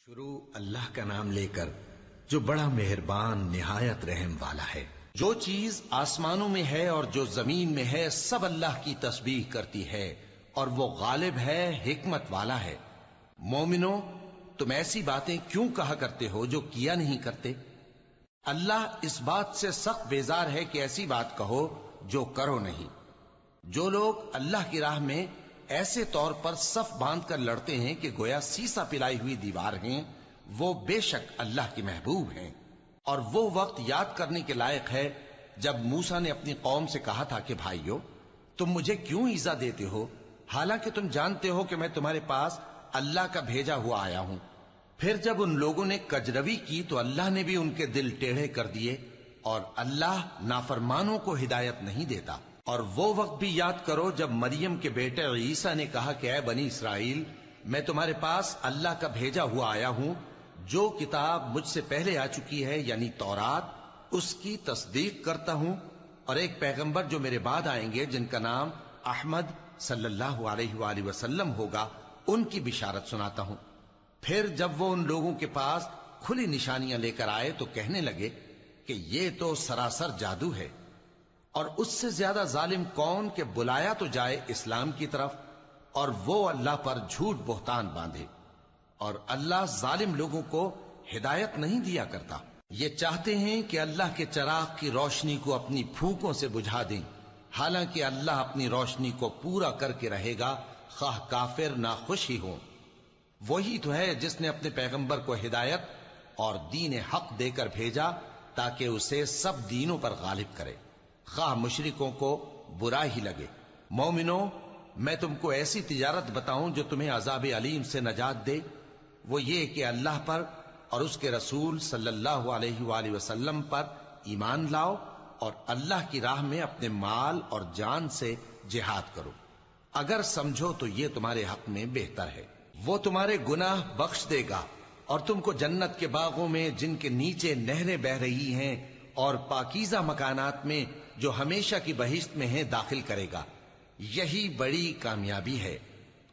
شروع اللہ کا نام لے کر جو بڑا مہربان نہایت رحم والا ہے۔ جو چیز آسمانوں میں ہے اور جو زمین میں ہے سب اللہ کی تسبیح کرتی ہے اور وہ غالب ہے، حکمت والا ہے۔ مومنو، تم ایسی باتیں کیوں کہا کرتے ہو جو کیا نہیں کرتے؟ اللہ اس بات سے سخت بیزار ہے کہ ایسی بات کہو جو کرو نہیں۔ جو لوگ اللہ کی راہ میں ایسے طور پر صف باندھ کر لڑتے ہیں کہ گویا سیسا پلائی ہوئی دیوار ہیں، وہ بے شک اللہ کے محبوب ہیں۔ اور وہ وقت یاد کرنے کے لائق ہے جب موسیٰ نے اپنی قوم سے کہا تھا کہ بھائیو، تم مجھے کیوں ایذا دیتے ہو حالانکہ تم جانتے ہو کہ میں تمہارے پاس اللہ کا بھیجا ہوا آیا ہوں۔ پھر جب ان لوگوں نے کجروی کی تو اللہ نے بھی ان کے دل ٹیڑھے کر دیے، اور اللہ نافرمانوں کو ہدایت نہیں دیتا۔ اور وہ وقت بھی یاد کرو جب مریم کے بیٹے عیسیٰ نے کہا کہ اے بنی اسرائیل، میں تمہارے پاس اللہ کا بھیجا ہوا آیا ہوں، جو کتاب مجھ سے پہلے آ چکی ہے یعنی تورات، اس کی تصدیق کرتا ہوں، اور ایک پیغمبر جو میرے بعد آئیں گے جن کا نام احمد صلی اللہ علیہ وآلہ وسلم ہوگا، ان کی بشارت سناتا ہوں۔ پھر جب وہ ان لوگوں کے پاس کھلی نشانیاں لے کر آئے تو کہنے لگے کہ یہ تو سراسر جادو ہے، اور اس سے زیادہ ظالم کون کہ بلایا تو جائے اسلام کی طرف اور وہ اللہ پر جھوٹ بہتان باندھے۔ اور اللہ ظالم لوگوں کو ہدایت نہیں دیا کرتا۔ یہ چاہتے ہیں کہ اللہ کے چراغ کی روشنی کو اپنی پھونکوں سے بجھا دیں، حالانکہ اللہ اپنی روشنی کو پورا کر کے رہے گا، خواہ کافر ناخوش ہی ہوں۔ وہی تو ہے جس نے اپنے پیغمبر کو ہدایت اور دین حق دے کر بھیجا تاکہ اسے سب دینوں پر غالب کرے، خواہ مشرکوں کو برا ہی لگے۔ مومنو، میں تم کو ایسی تجارت بتاؤں جو تمہیں عذاب علیم سے نجات دے؟ وہ یہ کہ اللہ پر اور اس کے رسول صلی اللہ علیہ وآلہ وسلم پر ایمان لاؤ، اور اللہ کی راہ میں اپنے مال اور جان سے جہاد کرو۔ اگر سمجھو تو یہ تمہارے حق میں بہتر ہے۔ وہ تمہارے گناہ بخش دے گا اور تم کو جنت کے باغوں میں جن کے نیچے نہریں بہ رہی ہیں اور پاکیزہ مکانات میں جو ہمیشہ کی بہشت میں ہیں داخل کرے گا۔ یہی بڑی کامیابی ہے۔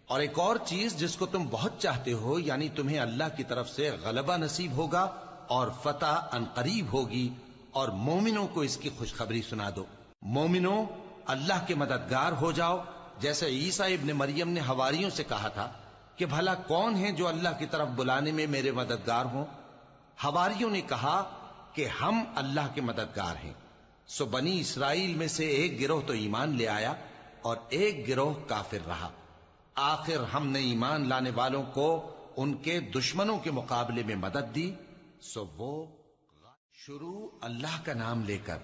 اور ایک اور چیز جس کو تم بہت چاہتے ہو، یعنی تمہیں اللہ کی طرف سے غلبہ نصیب ہوگا اور فتح عنقریب ہوگی، اور مومنوں کو اس کی خوشخبری سنا دو۔ مومنوں، اللہ کے مددگار ہو جاؤ، جیسے عیسیٰ ابن مریم نے حواریوں سے کہا تھا کہ بھلا کون ہیں جو اللہ کی طرف بلانے میں میرے مددگار ہوں؟ حواریوں نے کہا کہ ہم اللہ کے مددگار ہیں۔ سو بنی اسرائیل میں سے ایک گروہ تو ایمان لے آیا اور ایک گروہ کافر رہا۔ آخر ہم نے ایمان لانے والوں کو ان کے دشمنوں کے مقابلے میں مدد دی۔ سو وہ شروع اللہ کا نام لے کر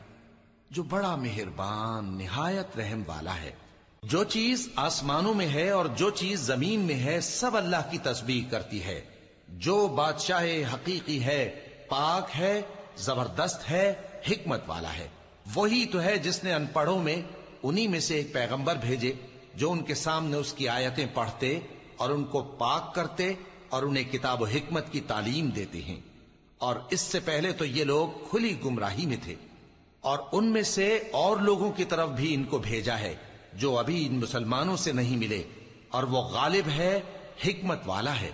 جو بڑا مہربان نہایت رحم والا ہے۔ جو چیز آسمانوں میں ہے اور جو چیز زمین میں ہے سب اللہ کی تسبیح کرتی ہے۔ جو بادشاہ حقیقی ہے، پاک ہے، زبردست ہے، حکمت والا ہے۔ وہی تو ہے جس نے ان پڑھوں میں انہی میں سے ایک پیغمبر بھیجے جو ان کے سامنے اس کی آیتیں پڑھتے اور ان کو پاک کرتے اور انہیں کتاب و حکمت کی تعلیم دیتے ہیں۔ اور اس سے پہلے تو یہ لوگ کھلی گمراہی میں تھے، اور ان میں سے اور لوگوں کی طرف بھی ان کو بھیجا ہے جو ابھی ان مسلمانوں سے نہیں ملے، اور وہ غالب ہے، حکمت والا ہے۔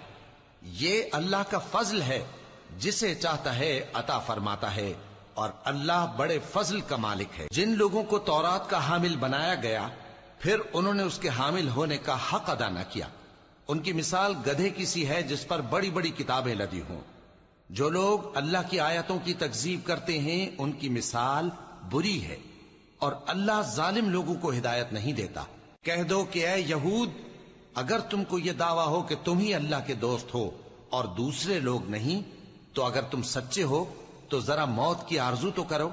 یہ اللہ کا فضل ہے، جسے چاہتا ہے عطا فرماتا ہے، اور اللہ بڑے فضل کا مالک ہے۔ جن لوگوں کو تورات کا حامل بنایا گیا پھر انہوں نے اس کے حامل ہونے کا حق ادا نہ کیا، ان کی مثال گدھے کی سی ہے جس پر بڑی بڑی کتابیں لدی ہوں۔ جو لوگ اللہ کی آیتوں کی تکذیب کرتے ہیں ان کی مثال بری ہے، اور اللہ ظالم لوگوں کو ہدایت نہیں دیتا۔ کہہ دو کہ اے یہود، اگر تم کو یہ دعویٰ ہو کہ تم ہی اللہ کے دوست ہو اور دوسرے لوگ نہیں، تو اگر تم سچے ہو تو ذرا موت کی آرزو تو کرو۔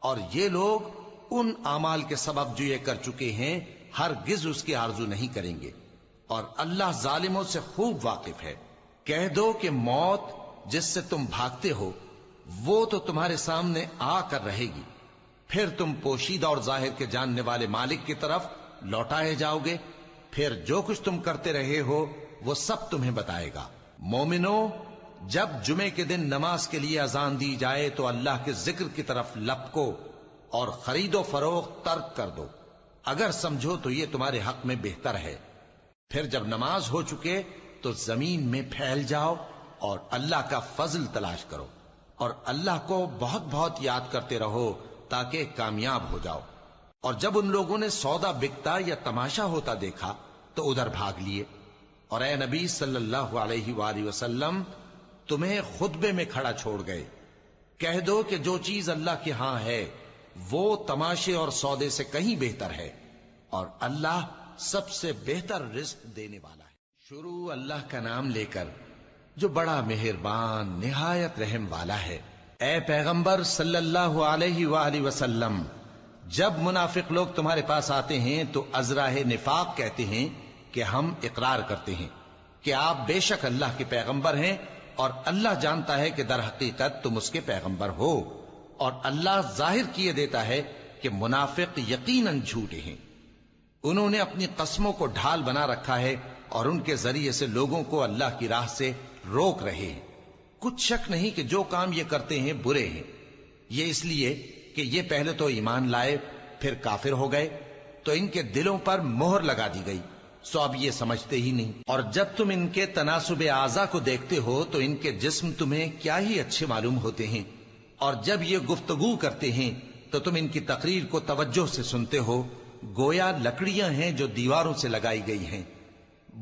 اور یہ لوگ ان اعمال کے سبب جو یہ کر چکے ہیں ہرگز اس کی آرزو نہیں کریں گے، اور اللہ ظالموں سے خوب واقف ہے۔ کہہ دو کہ موت جس سے تم بھاگتے ہو وہ تو تمہارے سامنے آ کر رہے گی، پھر تم پوشیدہ اور ظاہر کے جاننے والے مالک کی طرف لوٹائے جاؤ گے، پھر جو کچھ تم کرتے رہے ہو وہ سب تمہیں بتائے گا۔ مومنو، جب جمعے کے دن نماز کے لیے اذان دی جائے تو اللہ کے ذکر کی طرف لپکو اور خرید و فروخت ترک کر دو، اگر سمجھو تو یہ تمہارے حق میں بہتر ہے۔ پھر جب نماز ہو چکے تو زمین میں پھیل جاؤ اور اللہ کا فضل تلاش کرو اور اللہ کو بہت بہت یاد کرتے رہو تاکہ کامیاب ہو جاؤ۔ اور جب ان لوگوں نے سودا بکتا یا تماشا ہوتا دیکھا تو ادھر بھاگ لیے۔ اور اے نبی صلی اللہ علیہ وآلہ وسلم تمہیں خطبے میں کھڑا چھوڑ گئے، کہہ دو کہ جو چیز اللہ کے ہاں ہے وہ تماشے اور سودے سے کہیں بہتر ہے، اور اللہ سب سے بہتر رزق دینے والا ہے۔ شروع اللہ کا نام لے کر جو بڑا مہربان نہایت رحم والا ہے۔ اے پیغمبر صلی اللہ علیہ وآلہ وسلم، جب منافق لوگ تمہارے پاس آتے ہیں تو ازراہ نفاق کہتے ہیں کہ ہم اقرار کرتے ہیں کہ آپ بے شک اللہ کے پیغمبر ہیں، اور اللہ جانتا ہے کہ در حقیقت تم اس کے پیغمبر ہو، اور اللہ ظاہر کیے دیتا ہے کہ منافق یقیناً جھوٹے ہیں۔ انہوں نے اپنی قسموں کو ڈھال بنا رکھا ہے اور ان کے ذریعے سے لوگوں کو اللہ کی راہ سے روک رہے ہیں۔ کچھ شک نہیں کہ جو کام یہ کرتے ہیں برے ہیں، یہ اس لیے کہ یہ پہلے تو ایمان لائے پھر کافر ہو گئے تو ان کے دلوں پر مہر لگا دی گئی، سو اب یہ سمجھتے ہی نہیں۔ اور جب تم ان کے تناسب اعضاء کو دیکھتے ہو تو ان کے جسم تمہیں کیا ہی اچھے معلوم ہوتے ہیں، اور جب یہ گفتگو کرتے ہیں تو تم ان کی تقریر کو توجہ سے سنتے ہو، گویا لکڑیاں ہیں جو دیواروں سے لگائی گئی ہیں،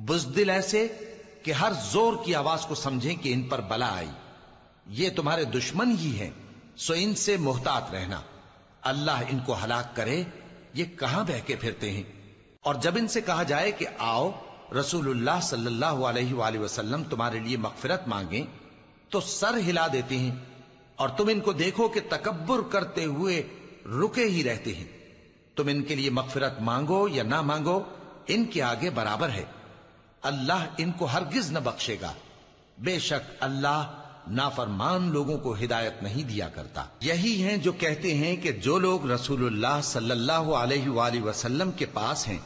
بزدل ایسے کہ ہر زور کی آواز کو سمجھیں کہ ان پر بلا آئی۔ یہ تمہارے دشمن ہی ہیں، سو ان سے محتاط رہنا، اللہ ان کو ہلاک کرے، یہ کہاں بہکے پھرتے ہیں۔ اور جب ان سے کہا جائے کہ آؤ رسول اللہ صلی اللہ علیہ وآلہ وسلم تمہارے لیے مغفرت مانگیں تو سر ہلا دیتے ہیں، اور تم ان کو دیکھو کہ تکبر کرتے ہوئے رکے ہی رہتے ہیں۔ تم ان کے لیے مغفرت مانگو یا نہ مانگو ان کے آگے برابر ہے، اللہ ان کو ہرگز نہ بخشے گا، بے شک اللہ نافرمان لوگوں کو ہدایت نہیں دیا کرتا۔ یہی ہیں جو کہتے ہیں کہ جو لوگ رسول اللہ صلی اللہ علیہ وآلہ وسلم کے پاس ہیں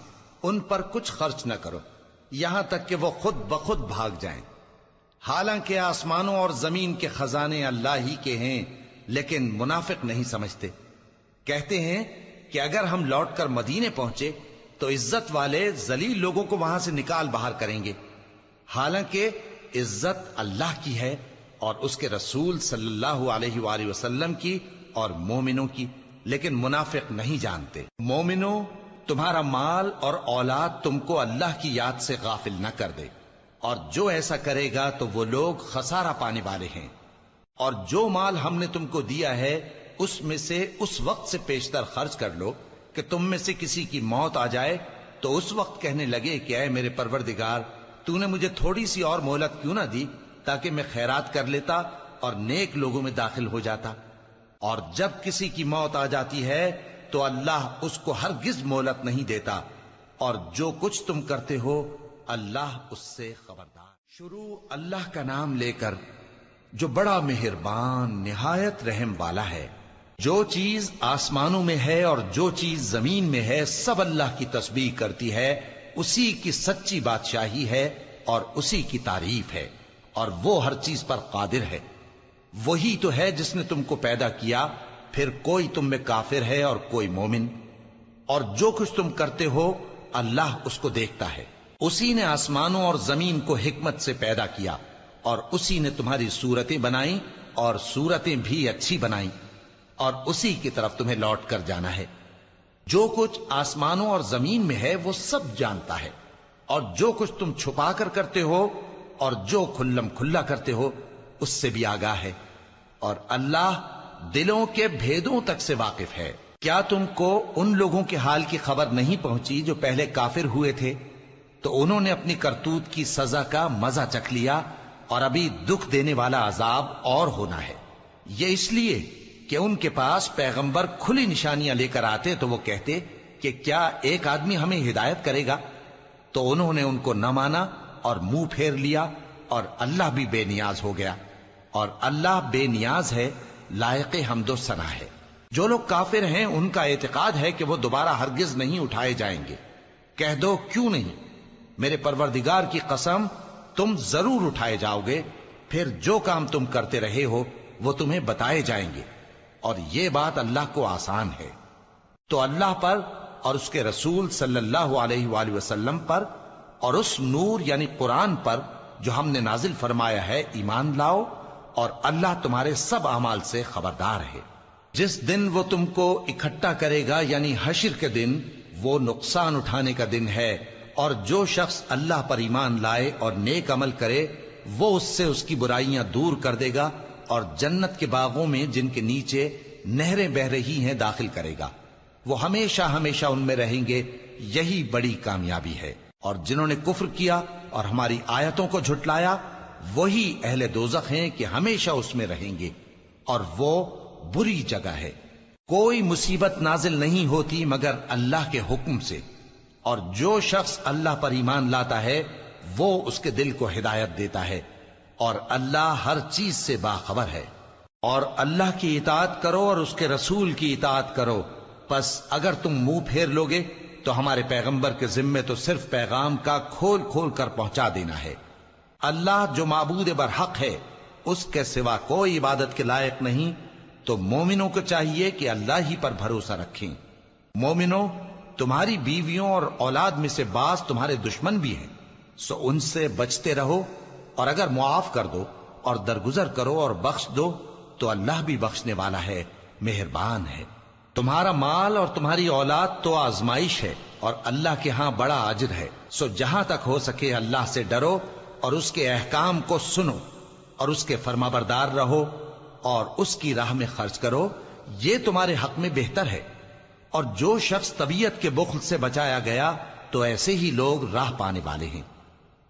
ان پر کچھ خرچ نہ کرو یہاں تک کہ وہ خود بخود بھاگ جائیں، حالانکہ آسمانوں اور زمین کے خزانے اللہ ہی کے ہیں، لیکن منافق نہیں سمجھتے۔ کہتے ہیں کہ اگر ہم لوٹ کر مدینے پہنچے تو عزت والے ذلیل لوگوں کو وہاں سے نکال باہر کریں گے، حالانکہ عزت اللہ کی ہے اور اس کے رسول صلی اللہ علیہ وآلہ وسلم کی اور مومنوں کی، لیکن منافق نہیں جانتے۔ مومنوں، تمہارا مال اور اولاد تم کو اللہ کی یاد سے غافل نہ کر دے، اور جو ایسا کرے گا تو وہ لوگ خسارہ پانے والے ہیں۔ اور جو مال ہم نے تم کو دیا ہے اس میں سے اس وقت سے پیشتر خرچ کر لو کہ تم میں سے کسی کی موت آ جائے تو اس وقت کہنے لگے کہ اے میرے پروردگار، تو نے مجھے تھوڑی سی اور مہلت کیوں نہ دی تاکہ میں خیرات کر لیتا اور نیک لوگوں میں داخل ہو جاتا۔ اور جب کسی کی موت آ جاتی ہے تو اللہ اس کو ہرگز مہلت نہیں دیتا، اور جو کچھ تم کرتے ہو اللہ اس سے خبردار۔ شروع اللہ کا نام لے کر جو بڑا مہربان نہایت رحم والا ہے۔ جو چیز آسمانوں میں ہے اور جو چیز زمین میں ہے سب اللہ کی تسبیح کرتی ہے، اسی کی سچی بادشاہی ہے اور اسی کی تعریف ہے، اور وہ ہر چیز پر قادر ہے۔ وہی تو ہے جس نے تم کو پیدا کیا، پھر کوئی تم میں کافر ہے اور کوئی مومن، اور جو کچھ تم کرتے ہو اللہ اس کو دیکھتا ہے۔ اسی نے آسمانوں اور زمین کو حکمت سے پیدا کیا، اور اسی نے تمہاری صورتیں بنائیں اور صورتیں بھی اچھی بنائیں، اور اسی کی طرف تمہیں لوٹ کر جانا ہے۔ جو کچھ آسمانوں اور زمین میں ہے وہ سب جانتا ہے، اور جو کچھ تم چھپا کر کرتے ہو اور جو کھلم کھلا کرتے ہو اس سے بھی آگاہ ہے، اور اللہ دلوں کے بھیدوں تک سے واقف ہے۔ کیا تم کو ان لوگوں کے حال کی خبر نہیں پہنچی جو پہلے کافر ہوئے تھے تو انہوں نے اپنی کرتوت کی سزا کا مزہ چکھ لیا، اور ابھی دکھ دینے والا عذاب اور ہونا ہے۔ یہ اس لیے کہ ان کے پاس پیغمبر کھلی نشانیاں لے کر آتے تو وہ کہتے کہ کیا ایک آدمی ہمیں ہدایت کرے گا، تو انہوں نے ان کو نہ مانا اور منہ پھیر لیا، اور اللہ بھی بے نیاز ہو گیا، اور اللہ بے نیاز ہے، لائق حمد و ثنا ہے۔ جو لوگ کافر ہیں ان کا اعتقاد ہے کہ وہ دوبارہ ہرگز نہیں اٹھائے جائیں گے۔ کہہ دو کیوں نہیں، میرے پروردگار کی قسم تم ضرور اٹھائے جاؤ گے، پھر جو کام تم کرتے رہے ہو وہ تمہیں بتائے جائیں گے، اور یہ بات اللہ کو آسان ہے۔ تو اللہ پر اور اس کے رسول صلی اللہ علیہ وآلہ وسلم پر اور اس نور یعنی قرآن پر جو ہم نے نازل فرمایا ہے ایمان لاؤ، اور اللہ تمہارے سب اعمال سے خبردار ہے۔ جس دن وہ تم کو اکٹھا کرے گا یعنی حشر کے دن، وہ نقصان اٹھانے کا دن ہے، اور جو شخص اللہ پر ایمان لائے اور نیک عمل کرے وہ اس سے اس کی برائیاں دور کر دے گا اور جنت کے باغوں میں جن کے نیچے نہریں بہ رہی ہیں داخل کرے گا، وہ ہمیشہ ہمیشہ ان میں رہیں گے، یہی بڑی کامیابی ہے۔ اور جنہوں نے کفر کیا اور ہماری آیتوں کو جھٹلایا وہی اہل دوزخ ہیں کہ ہمیشہ اس میں رہیں گے، اور وہ بری جگہ ہے۔ کوئی مصیبت نازل نہیں ہوتی مگر اللہ کے حکم سے، اور جو شخص اللہ پر ایمان لاتا ہے وہ اس کے دل کو ہدایت دیتا ہے، اور اللہ ہر چیز سے باخبر ہے۔ اور اللہ کی اطاعت کرو اور اس کے رسول کی اطاعت کرو، پس اگر تم منہ پھیر لوگے تو ہمارے پیغمبر کے ذمے تو صرف پیغام کا کھول کھول کر پہنچا دینا ہے۔ اللہ جو معبود برحق ہے اس کے سوا کوئی عبادت کے لائق نہیں، تو مومنوں کو چاہیے کہ اللہ ہی پر بھروسہ رکھیں۔ مومنوں، تمہاری بیویوں اور اولاد میں سے بعض تمہارے دشمن بھی ہیں، سو ان سے بچتے رہو، اور اگر معاف کر دو اور درگزر کرو اور بخش دو تو اللہ بھی بخشنے والا ہے، مہربان ہے۔ تمہارا مال اور تمہاری اولاد تو آزمائش ہے، اور اللہ کے ہاں بڑا اجر ہے، سو جہاں تک ہو سکے اللہ سے ڈرو اور اس کے احکام کو سنو اور اس کے فرمانبردار رہو اور اس کی راہ میں خرچ کرو، یہ تمہارے حق میں بہتر ہے۔ اور جو شخص طبیعت کے بخل سے بچایا گیا تو ایسے ہی لوگ راہ پانے والے ہیں۔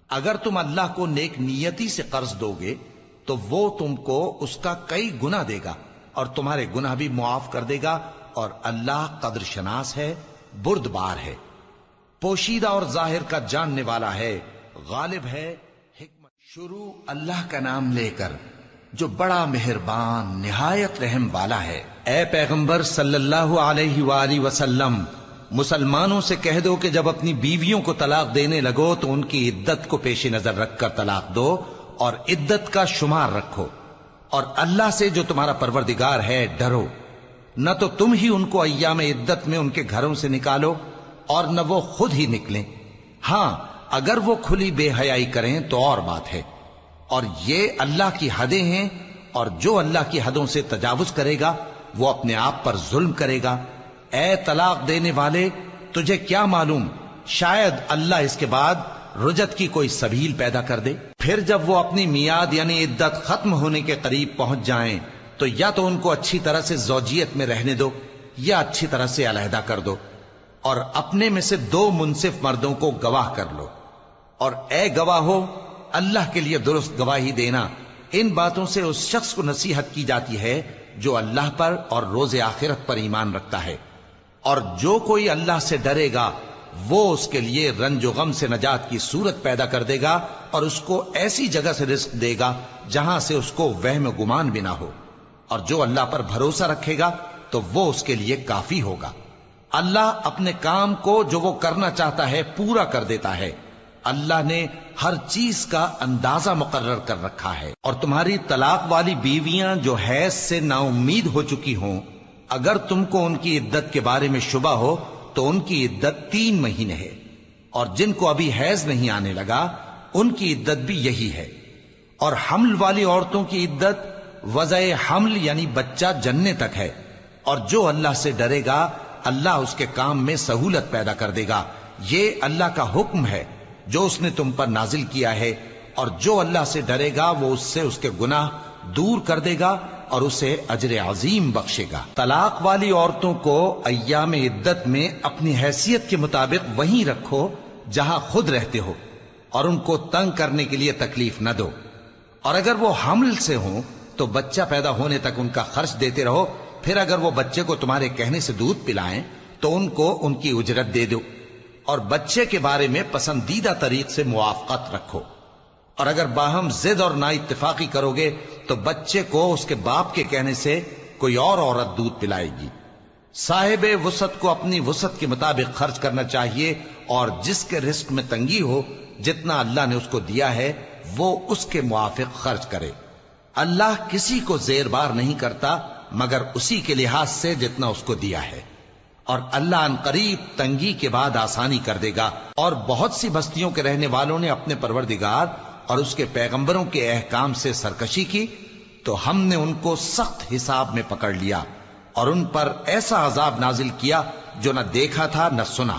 اگر تم اللہ کو نیک نیتی سے قرض دو گے تو وہ تم کو اس کا کئی گنا دے گا اور تمہارے گناہ بھی معاف کر دے گا، اور اللہ قدر شناس ہے، بردبار ہے، پوشیدہ اور ظاہر کا جاننے والا ہے، غالب ہے، حکمت۔ شروع اللہ کا نام لے کر جو بڑا مہربان نہایت رحم والا ہے۔ اے پیغمبر صلی اللہ علیہ وآلہ وسلم، مسلمانوں سے کہہ دو کہ جب اپنی بیویوں کو طلاق دینے لگو تو ان کی عدت کو پیش نظر رکھ کر طلاق دو اور عدت کا شمار رکھو، اور اللہ سے جو تمہارا پروردگار ہے ڈرو۔ نہ تو تم ہی ان کو ایام عدت میں ان کے گھروں سے نکالو اور نہ وہ خود ہی نکلیں، ہاں اگر وہ کھلی بے حیائی کریں تو اور بات ہے، اور یہ اللہ کی حدیں ہیں، اور جو اللہ کی حدوں سے تجاوز کرے گا وہ اپنے آپ پر ظلم کرے گا۔ اے طلاق دینے والے، تجھے کیا معلوم شاید اللہ اس کے بعد رجعت کی کوئی سبیل پیدا کر دے۔ پھر جب وہ اپنی میعاد یعنی عدت ختم ہونے کے قریب پہنچ جائیں تو یا تو ان کو اچھی طرح سے زوجیت میں رہنے دو یا اچھی طرح سے علیحدہ کر دو، اور اپنے میں سے 2 منصف مردوں کو گواہ کر لو، اور اے گواہو، اللہ کے لیے درست گواہی دینا۔ ان باتوں سے اس شخص کو نصیحت کی جاتی ہے جو اللہ پر اور روز آخرت پر ایمان رکھتا ہے، اور جو کوئی اللہ سے ڈرے گا وہ اس کے لیے رنج و غم سے نجات کی صورت پیدا کر دے گا، اور اس کو ایسی جگہ سے رزق دے گا جہاں سے اس کو وہم و گمان بھی نہ ہو، اور جو اللہ پر بھروسہ رکھے گا تو وہ اس کے لیے کافی ہوگا۔ اللہ اپنے کام کو جو وہ کرنا چاہتا ہے پورا کر دیتا ہے۔ اللہ نے ہر چیز کا اندازہ مقرر کر رکھا ہے۔ اور تمہاری طلاق والی بیویاں جو حیض سے نا امید ہو چکی ہوں، اگر تم کو ان کی عدت کے بارے میں شبہ ہو تو ان کی عدت 3 مہینے ہے، اور جن کو ابھی حیض نہیں آنے لگا ان کی عدت بھی یہی ہے۔ اور حمل والی عورتوں کی عدت وضع حمل یعنی بچہ جننے تک ہے، اور جو اللہ سے ڈرے گا اللہ اس کے کام میں سہولت پیدا کر دے گا۔ یہ اللہ کا حکم ہے جو اس نے تم پر نازل کیا ہے، اور جو اللہ سے ڈرے گا وہ اس سے اس کے گناہ دور کر دے گا اور اسے اجر عظیم بخشے گا۔ طلاق والی عورتوں کو ایام عدت میں اپنی حیثیت کے مطابق وہیں رکھو جہاں خود رہتے ہو، اور ان کو تنگ کرنے کے لیے تکلیف نہ دو، اور اگر وہ حمل سے ہوں تو بچہ پیدا ہونے تک ان کا خرچ دیتے رہو، پھر اگر وہ بچے کو تمہارے کہنے سے دودھ پلائیں تو ان کو ان کی اجرت دے دو، اور بچے کے بارے میں پسندیدہ طریق سے موافقت رکھو۔ اور اگر باہم ضد اور نا اتفاقی کرو گے تو بچے کو اس کے باپ کے کہنے سے کوئی اور عورت دودھ پلائے گی۔ صاحب وسعت کو اپنی وسعت کے مطابق خرچ کرنا چاہیے، اور جس کے رزق میں تنگی ہو جتنا اللہ نے اس کو دیا ہے وہ اس کے موافق خرچ کرے۔ اللہ کسی کو زیر بار نہیں کرتا مگر اسی کے لحاظ سے جتنا اس کو دیا ہے، اور اللہ ان قریب تنگی کے بعد آسانی کر دے گا۔ اور بہت سی بستیوں کے رہنے والوں نے اپنے پروردگار اور اس کے پیغمبروں کے احکام سے سرکشی کی تو ہم نے ان کو سخت حساب میں پکڑ لیا اور ان پر ایسا عذاب نازل کیا جو نہ دیکھا تھا نہ سنا،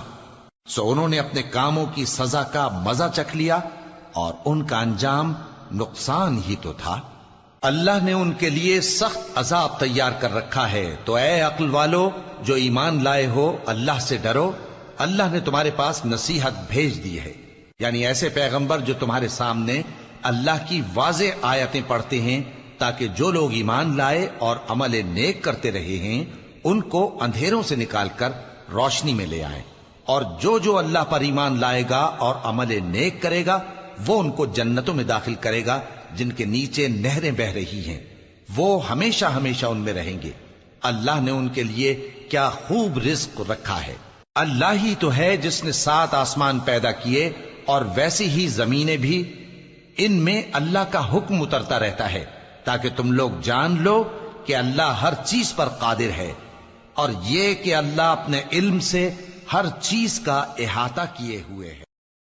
سو انہوں نے اپنے کاموں کی سزا کا مزہ چکھ لیا اور ان کا انجام نقصان ہی تو تھا۔ اللہ نے ان کے لیے سخت عذاب تیار کر رکھا ہے، تو اے عقل والو جو ایمان لائے ہو اللہ سے ڈرو۔ اللہ نے تمہارے پاس نصیحت بھیج دی ہے، یعنی ایسے پیغمبر جو تمہارے سامنے اللہ کی واضح آیتیں پڑھتے ہیں تاکہ جو لوگ ایمان لائے اور عمل نیک کرتے رہے ہیں ان کو اندھیروں سے نکال کر روشنی میں لے آئیں، اور جو اللہ پر ایمان لائے گا اور عمل نیک کرے گا وہ ان کو جنتوں میں داخل کرے گا جن کے نیچے نہریں بہ رہی ہیں، وہ ہمیشہ ہمیشہ ان میں رہیں گے۔ اللہ نے ان کے لیے کیا خوب رزق رکھا ہے۔ اللہ ہی تو ہے جس نے 7 آسمان پیدا کیے اور ویسی ہی زمینیں بھی، ان میں اللہ کا حکم اترتا رہتا ہے تاکہ تم لوگ جان لو کہ اللہ ہر چیز پر قادر ہے، اور یہ کہ اللہ اپنے علم سے ہر چیز کا احاطہ کیے ہوئے ہے۔